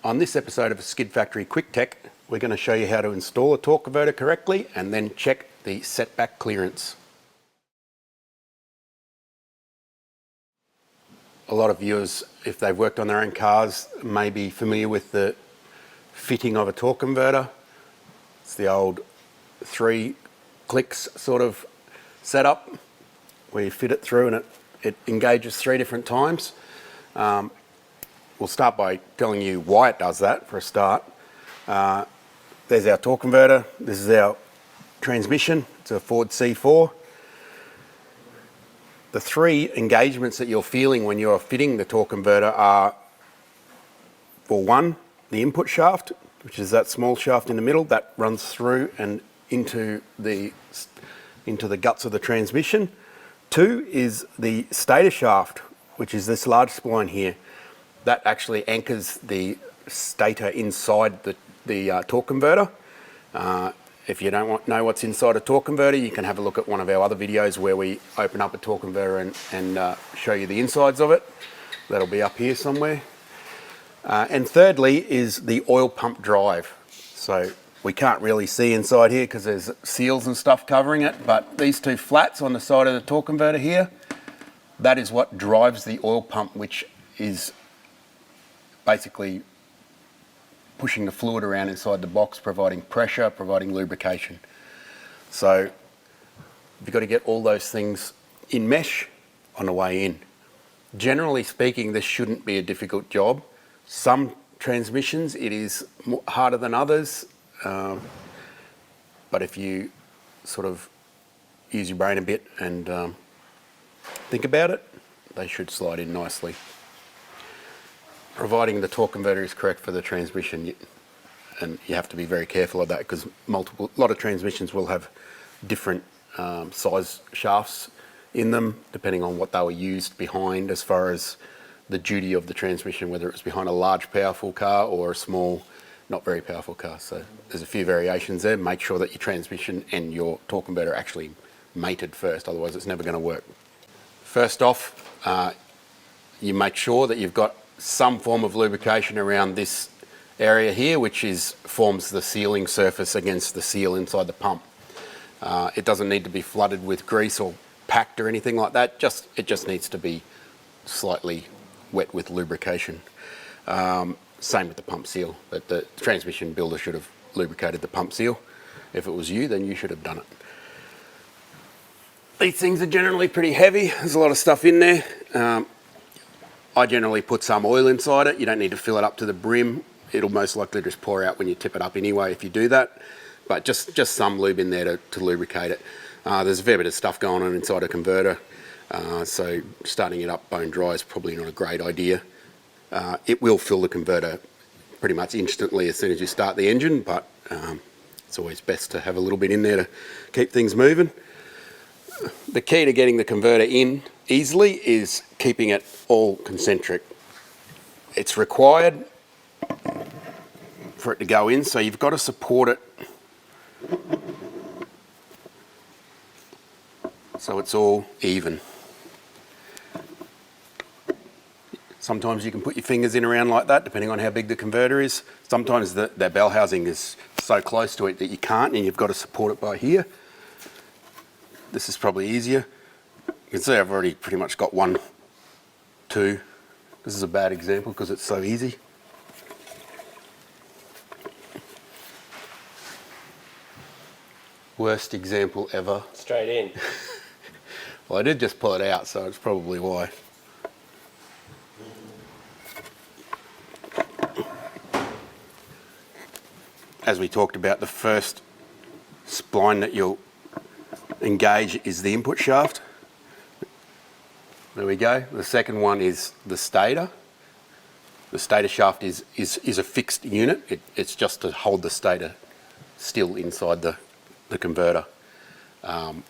On this episode of SKID Factory Quick Tech, we're going to show you how to install a torque converter correctly and then check the setback clearance. A lot of viewers, if they've worked on their own cars, may be familiar with the fitting of a torque converter. It's the old 3 clicks sort of setup where you fit it through and it engages 3 different times. We'll start by telling you why it does that for a start. There's our torque converter. This is our transmission. It's a Ford C4. The 3 engagements that you're feeling when you're fitting the torque converter are, for one, the input shaft, which is that small shaft in the middle that runs through and into the guts of the transmission. 2 is the stator shaft, which is this large spline here. That actually anchors the stator inside the torque converter. If you don't know what's inside a torque converter, you can have a look at one of our other videos where we open up a torque converter and show you the insides of it. That'll be up here somewhere. And thirdly is the oil pump drive. So we can't really see inside here because there's seals and stuff covering it, but these 2 flats on the side of the torque converter here, that is what drives the oil pump, which is basically pushing the fluid around inside the box, providing pressure, providing lubrication. So you've got to get all those things in mesh on the way in. Generally speaking, this shouldn't be a difficult job. Some transmissions, it is harder than others, but if you sort of use your brain a bit and think about it, they should slide in nicely. Providing the torque converter is correct for the transmission, and you have to be very careful of that because a lot of transmissions will have different size shafts in them depending on what they were used behind as far as the duty of the transmission, whether it was behind a large powerful car or a small not very powerful car. So there's a few variations there. Make sure that your transmission and your torque converter are actually mated first, otherwise it's never going to work. First off, you make sure that you've got some form of lubrication around this area here, which forms the sealing surface against the seal inside the pump. It doesn't need to be flooded with grease or packed or anything like that. It just needs to be slightly wet with lubrication. Same with the pump seal, but the transmission builder should have lubricated the pump seal. If it was you, then you should have done it. These things are generally pretty heavy. There's a lot of stuff in there. I generally put some oil inside it. You don't need to fill it up to the brim. It'll most likely just pour out when you tip it up anyway if you do that. But just some lube in there to lubricate it. There's a fair bit of stuff going on inside a converter. So starting it up bone dry is probably not a great idea. It will fill the converter pretty much instantly as soon as you start the engine, but it's always best to have a little bit in there to keep things moving. The key to getting the converter in easily is keeping it all concentric. It's required for it to go in, so you've got to support it so it's all even. Sometimes you can put your fingers in around like that, depending on how big the converter is. Sometimes the bell housing is so close to it that you can't, and you've got to support it by here. This is probably easier. You can see I've already pretty much got 1, 2. This is a bad example because it's so easy. Worst example ever. Straight in. Well, I did just pull it out, so it's probably why. As we talked about, the first spline that you'll engage is the input shaft. There we go. The second one is the stator. The stator shaft is a fixed unit. It's just to hold the stator still inside the converter. The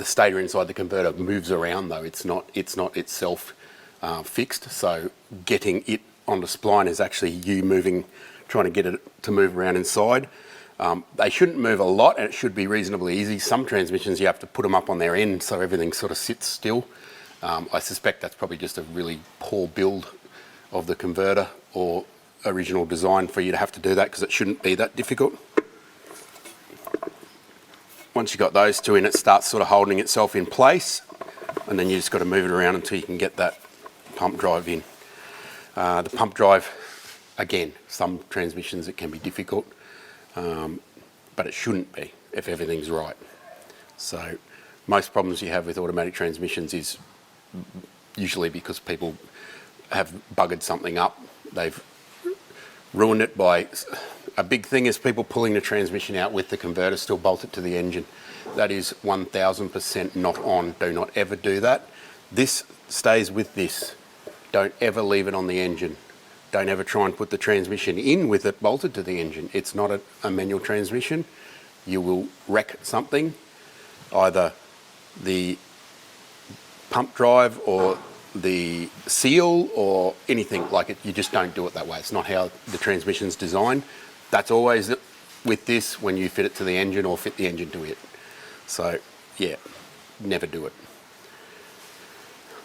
stator inside the converter moves around though. It's not itself fixed. So getting it on the spline is actually you trying to get it to move around inside. They shouldn't move a lot and it should be reasonably easy. Some transmissions you have to put them up on their end so everything sort of sits still. I suspect that's probably just a really poor build of the converter or original design for you to have to do that, because it shouldn't be that difficult. Once you've got those two in, it starts sort of holding itself in place, and then you just got to move it around until you can get that pump drive in. The pump drive, again, some transmissions it can be difficult, but it shouldn't be if everything's right. So most problems you have with automatic transmissions is usually because people have buggered something up. They've ruined it by... A big thing is people pulling the transmission out with the converter still bolted to the engine. That is 1000% not on. Do not ever do that. This stays with this. Don't ever leave it on the engine. Don't ever try and put the transmission in with it bolted to the engine. It's not a manual transmission. You will wreck something, either the pump drive or the seal or anything like it. You just don't do it that way. It's not how the transmission's designed. That's always with this when you fit it to the engine or fit the engine to it. So yeah, never do it.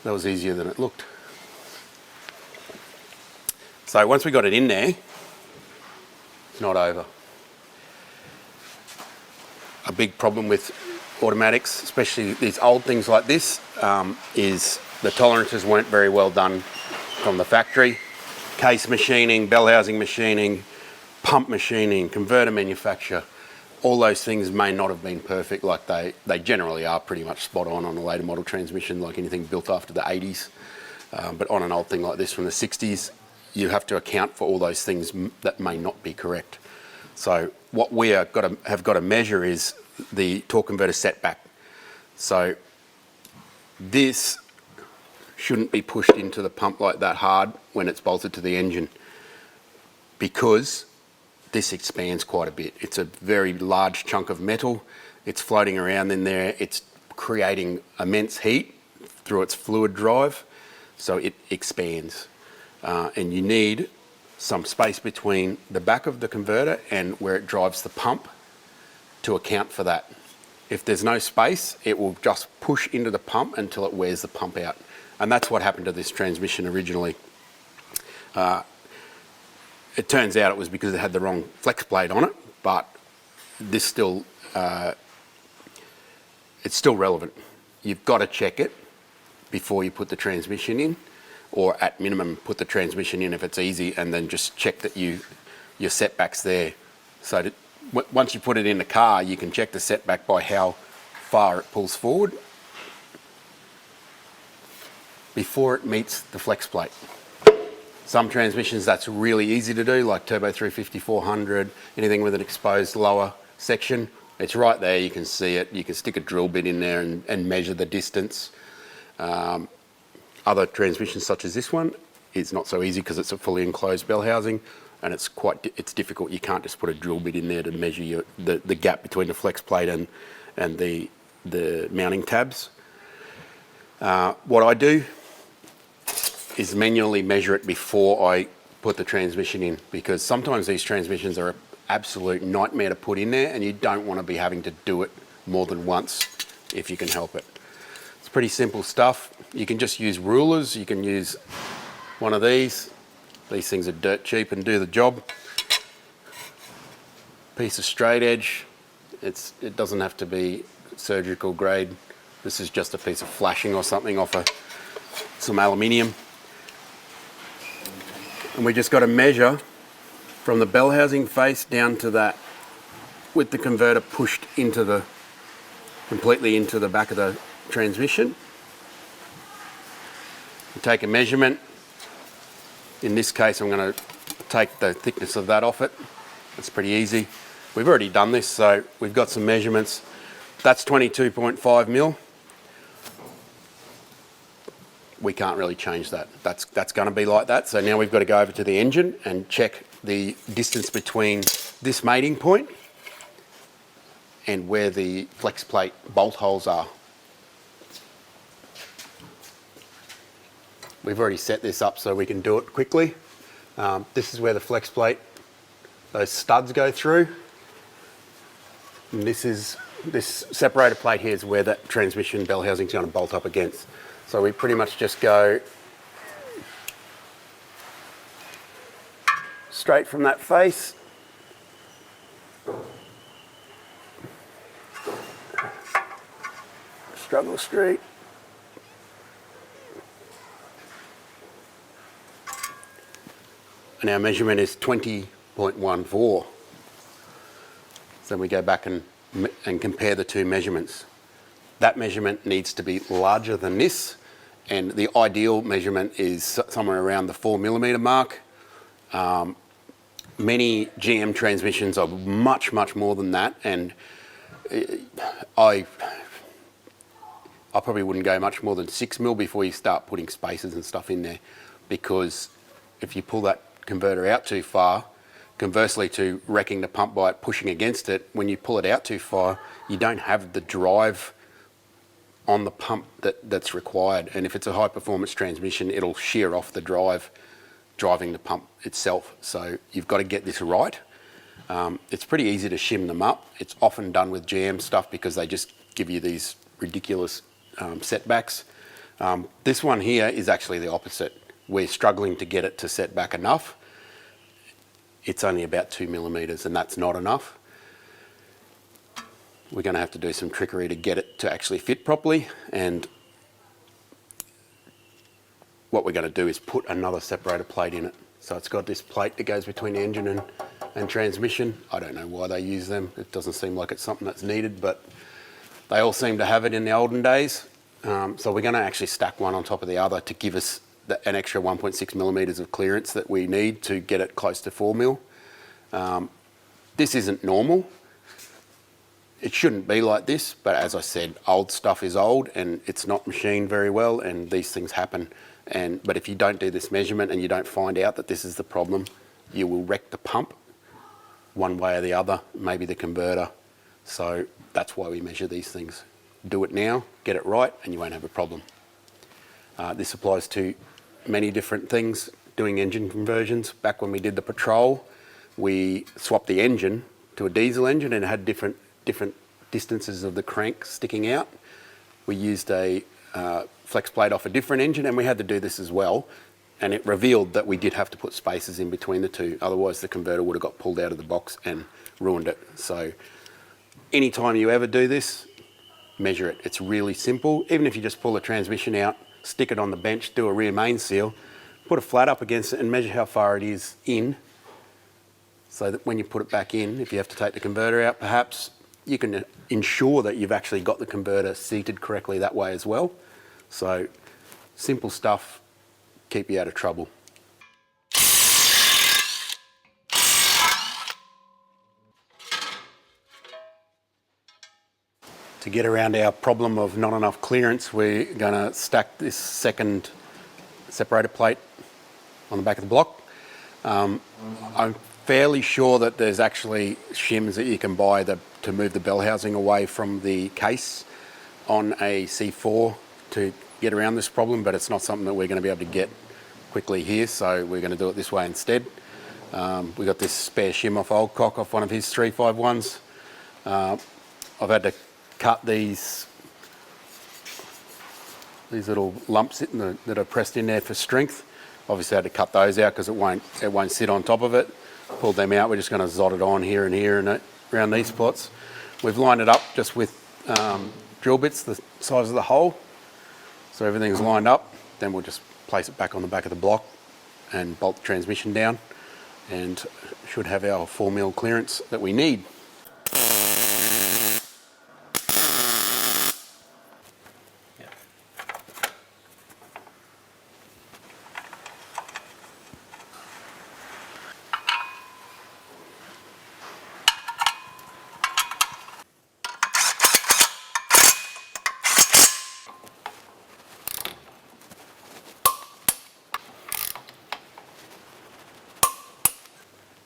That was easier than it looked. So once we got it in there, it's not over. A big problem with automatics, especially these old things like this, is the tolerances weren't very well done from the factory. Case machining, bell housing machining, pump machining, converter manufacture, all those things may not have been perfect. Like they generally are pretty much spot on a later model transmission, like anything built after the 80s. But on an old thing like this from the 60s, you have to account for all those things that may not be correct. So what we have got to measure is the torque converter setback. So this shouldn't be pushed into the pump like that hard when it's bolted to the engine, because this expands quite a bit. It's a very large chunk of metal. It's floating around in there. It's creating immense heat through its fluid drive, so it expands. And you need some space between the back of the converter and where it drives the pump to account for that. If there's no space, it will just push into the pump until it wears the pump out. And that's what happened to this transmission originally. It turns out it was because it had the wrong flex plate on it, but this still, it's still relevant. You've got to check it before you put the transmission in, or at minimum put the transmission in if it's easy, and then just check that your setback's there. So that once you put it in the car, you can check the setback by how far it pulls forward before it meets the flex plate. Some transmissions that's really easy to do, like Turbo 350, 400, anything with an exposed lower section. It's right there, you can see it. You can stick a drill bit in there and measure the distance. Other transmissions such as this one, it's not so easy because it's a fully enclosed bell housing, and it's difficult. You can't just put a drill bit in there to measure the gap between the flex plate and the mounting tabs. What I do is manually measure it before I put the transmission in, because sometimes these transmissions are an absolute nightmare to put in there, and you don't want to be having to do it more than once if you can help it. It's pretty simple stuff. You can just use rulers. You can use one of these. These things are dirt cheap and do the job. Piece of straight edge. It doesn't have to be surgical grade. This is just a piece of flashing or something off some aluminium. And we just got to measure from the bell housing face down to that, with the converter pushed completely into the back of the transmission. You take a measurement. In this case, I'm going to take the thickness of that off it. It's pretty easy. We've already done this, so we've got some measurements. That's 22.5 mil. We can't really change that. That's going to be like that. So now we've got to go over to the engine and check the distance between this mating point and where the flex plate bolt holes are. We've already set this up so we can do it quickly. This is where the flex plate, those studs go through. And this separator plate here is where that transmission bell housing is going to bolt up against. So we pretty much just go straight from that face. Struggle straight. And our measurement is 20.14. So we go back and compare the two measurements. That measurement needs to be larger than this, and the ideal measurement is somewhere around the 4mm mark. Many GM transmissions are much more than that, and I probably wouldn't go much more than 6mm before you start putting spacers and stuff in there, because if you pull that converter out too far, conversely to wrecking the pump by pushing against it, when you pull it out too far, you don't have the drive on the pump that's required. And if it's a high performance transmission, it'll shear off the drive driving the pump itself. So you've got to get this right. It's pretty easy to shim them up. It's often done with GM stuff because they just give you these ridiculous setbacks. This one here is actually the opposite. We're struggling to get it to set back enough. It's only about 2mm, and that's not enough. We're going to have to do some trickery to get it to actually fit properly, and what we're going to do is put another separator plate in it. So it's got this plate that goes between the engine and transmission. I don't know why they use them. It doesn't seem like it's something that's needed, but they all seem to have it in the olden days. So we're going to actually stack one on top of the other to give us an extra 1.6mm of clearance that we need to get it close to 4mm. This isn't normal. It shouldn't be like this, but as I said, old stuff is old and it's not machined very well, and these things happen. But if you don't do this measurement and you don't find out that this is the problem, you will wreck the pump one way or the other, maybe the converter. So that's why we measure these things. Do it now, get it right, and you won't have a problem. This applies to many different things. Doing engine conversions, back when we did the patrol, we swapped the engine to a diesel engine and it had different distances of the crank sticking out. We used a flex plate off a different engine, and we had to do this as well, and it revealed that we did have to put spacers in between the two, otherwise the converter would have got pulled out of the box and ruined it. So anytime you ever do this, measure it. It's really simple. Even if you just pull the transmission out, stick it on the bench, do a rear main seal, put a flat up against it and measure how far it is in, so that when you put it back in, if you have to take the converter out perhaps, you can ensure that you've actually got the converter seated correctly that way as well. So simple stuff, keep you out of trouble. To get around our problem of not enough clearance, we're going to stack this second separator plate on the back of the block. I'm fairly sure that there's actually shims that you can buy to move the bell housing away from the case on a C4 to get around this problem, but it's not something that we're going to be able to get quickly here, so we're going to do it this way instead. We got this spare shim off Old Cock off one of his 351s. I've had to cut these little lumps that are pressed in there for strength. Obviously I had to cut those out because it won't sit on top of it. Pulled them out. We're just going to zot it on here and around these spots. We've lined it up just with drill bits the size of the hole, so everything's lined up. Then we'll just place it back on the back of the block and bolt the transmission down, and should have our 4mm clearance that we need.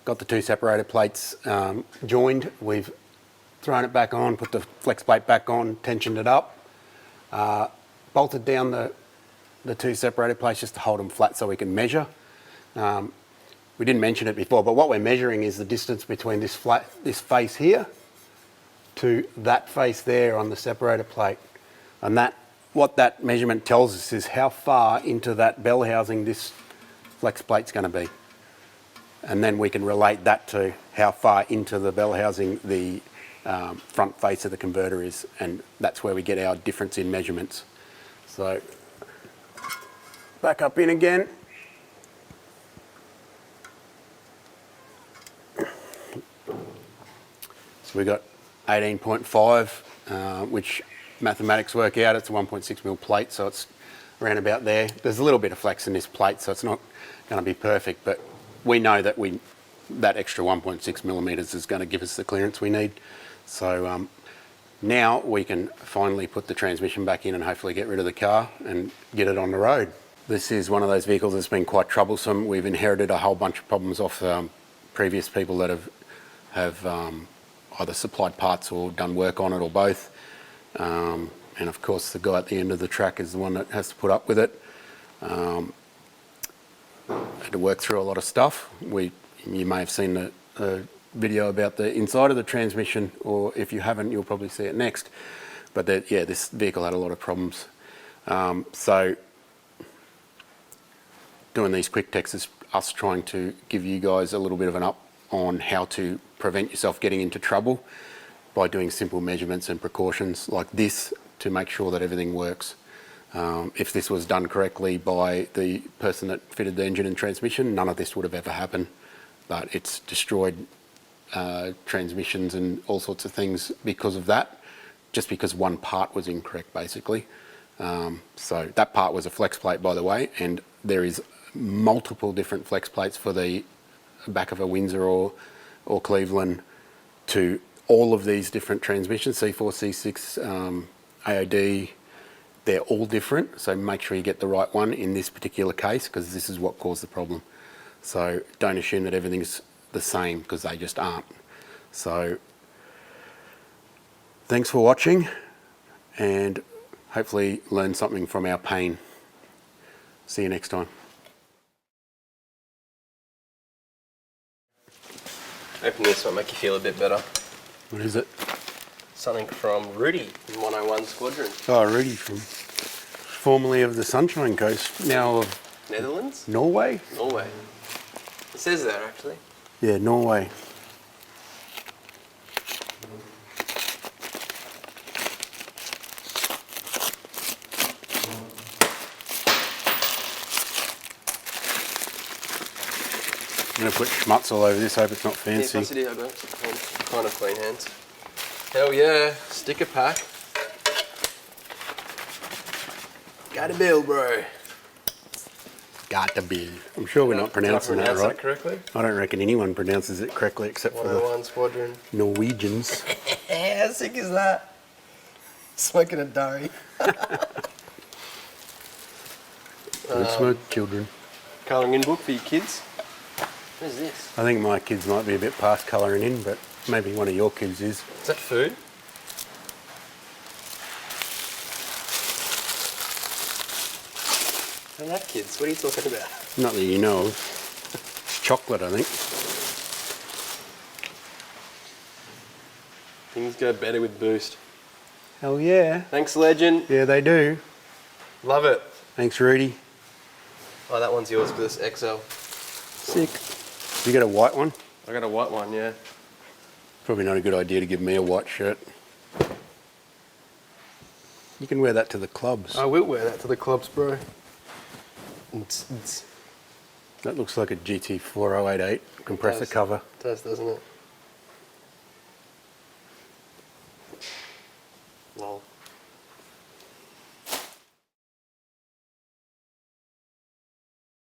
Got the two separator plates joined. We've thrown it back on, put the flex plate back on, tensioned it up, bolted down the two separator plates just to hold them flat so we can measure. We didn't mention it before, but what we're measuring is the distance between this face here to that face there on the separator plate. And what that measurement tells us is how far into that bell housing this flex plate's going to be. and then we can relate that to how far into the bell housing the front face of the converter is, and that's where we get our difference in measurements. So back up in again. So we got 18.5, which mathematics work out, it's a 1.6 mil plate, so it's around about there. There's a little bit of flex in this plate, so it's not going to be perfect, but we know that that extra 1.6 millimeters is going to give us the clearance we need. So now we can finally put the transmission back in and hopefully get rid of the car and get it on the road. This is one of those vehicles that's been quite troublesome. We've inherited a whole bunch of problems off previous people that have either supplied parts or done work on it, or both. And of course the guy at the end of the track is the one that has to put up with it. Had to work through a lot of stuff. You may have seen the video about the inside of the transmission, or if you haven't, you'll probably see it next. But yeah, this vehicle had a lot of problems. So doing these quick texts is us trying to give you guys a little bit of an up on how to prevent yourself getting into trouble by doing simple measurements and precautions like this to make sure that everything works. If this was done correctly by the person that fitted the engine and transmission, none of this would have ever happened. But it's destroyed transmissions and all sorts of things because of that, just because one part was incorrect, basically. So that part was a flex plate, by the way, and there is multiple different flex plates for the back of a Windsor or Cleveland to all of these different transmissions, C4, C6, AOD. They're all different, so make sure you get the right one in this particular case, because this is what caused the problem. So don't assume that everything's the same, because they just aren't. So thanks for watching, and hopefully learn something from our pain. See you next time. Open this, might make you feel a bit better. What is it? Something from Rudy in 101 Squadron. Oh, Rudy, formerly of the Sunshine Coast, now of Netherlands? Norway? Norway. It says there, actually. Yeah, Norway. I'm going to put schmutz all over this, hope it's not fancy. Yeah, I got kind of clean hands. Hell yeah, sticker pack. Got a bill, bro. Got to be. I'm sure we're not pronouncing that right. Correctly? I don't reckon anyone pronounces it correctly except for the 101 Squadron. Norwegians. How sick is that? Smoking a durry. Don't smoke, children. Colouring in book for your kids. What is this? I think my kids might be a bit past colouring in, but maybe one of your kids is. Is that food? They're not kids. What are you talking about? Not that you know of. It's chocolate, I think. Things go better with Boost. Hell yeah. Thanks, Legend. Yeah, they do. Love it. Thanks, Rudy. Oh, that one's yours for this XL. Sick. You got a white one? I got a white one, yeah. Probably not a good idea to give me a white shirt. You can wear that to the clubs. I will wear that to the clubs, bro. That looks like a GT4088 compressor cover. It does, doesn't it? Lol.